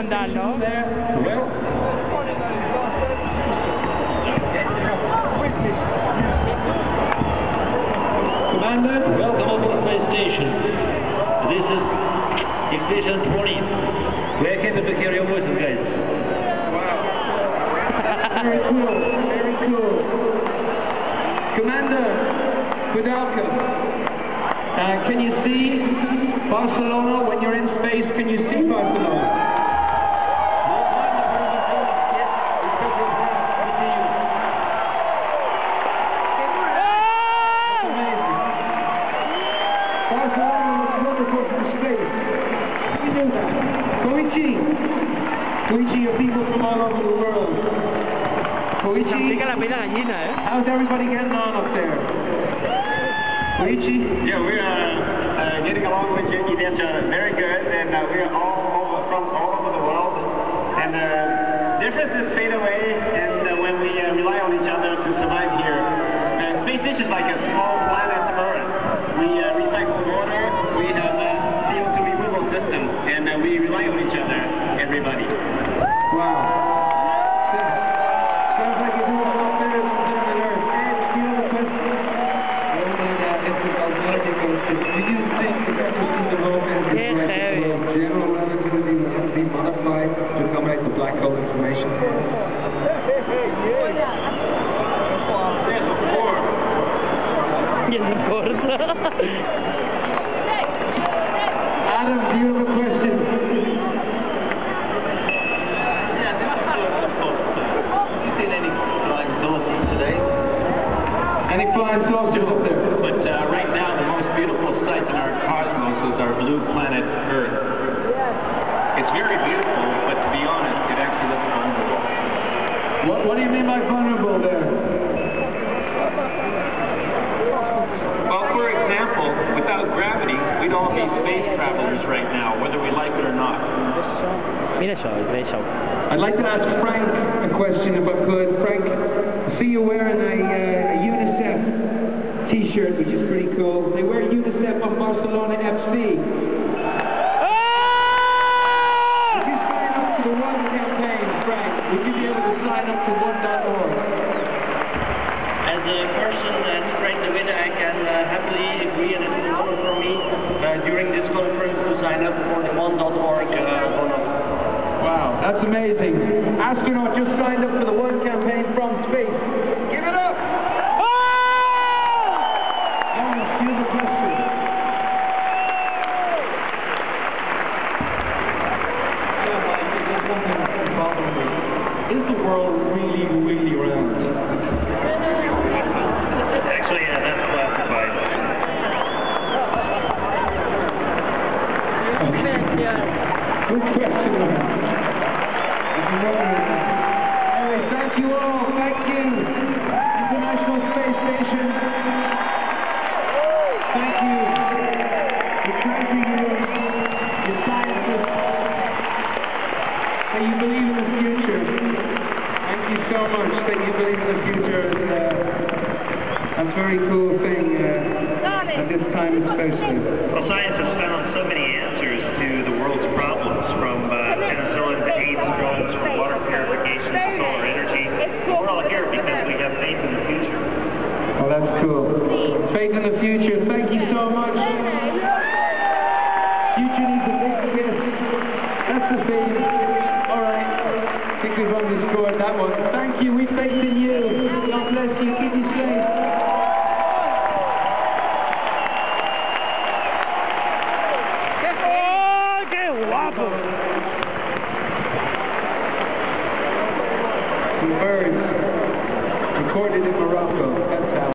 mandarlo. Commander, welcome aboard space station. This is Ignition 20. We're happy to hear your voices, guys. Wow. Very cool, very cool. Commander Koudelka, can you see Barcelona when you're in space? Can you see Barcelona? Barcelona looks wonderful from space. We knew that. Koichi, you're people from all over the world. Koichi, how's everybody getting on up there? Koichi? Yeah, we are getting along with you. Events are very good, and we are from all over the world. And differences fade away, and when we rely on each other to survive here. Space Station is like a small planet Earth. We recycle water, we have a CO2 removal system, and we rely on each other, everybody. Wow. Sounds like you're doing a lot better than planet Earth. Ed, do you have a question? It's about particle. Do you think the gravity development is like general relativity can be modified to accommodate the black hole information? Yes, of course. Adam, do you have a question? Yeah, this is have you seen any flying saucers today? Any flying saucers up there? But right now, the most beautiful sight in our cosmos is our blue planet Earth. It's very beautiful, but to be honest, it actually looks vulnerable. What do you mean by vulnerable there? Well, for example, without gravity, we'd all be space travelers right now, whether we like it or not. I'd like to ask Frank a question if I could. Frank, I see you wearing a UNICEF t-shirt, which is pretty cool. They wear UNICEF on Barcelona FC. Would you sign up to the One campaign, Frank? Would you be able to sign up to one.org? As a person that's right in the winter, I can happily agree, and it's an honor for me during this conference to sign up for the one.org Wow, that's amazing. Astronaut just signed up for the One campaign from space. Give it up! Lawrence, do you have a question? There's one thing that's bothering me. Is the world really, really round? Actually, that's classified. Good question. Anyway, thank you all. Thank you, International Space Station. Thank you, the treasury units, the scientists, that you believe in the future. Thank you so much that you believe in the future. That's a very cool thing at this time especially. Well, science has found so many answers to the world's problems, from penicillin to AIDS drugs, from water purification to solar energy. We're all here because we have faith in the future. Oh, that's cool. Faith in the future. Thank you so much. Future needs a big kiss. That's the theme. All right. I think we've underscored that one. Thank you. We faith in you. God bless you. Keep you safe. Some birds recorded in Morocco. That's how.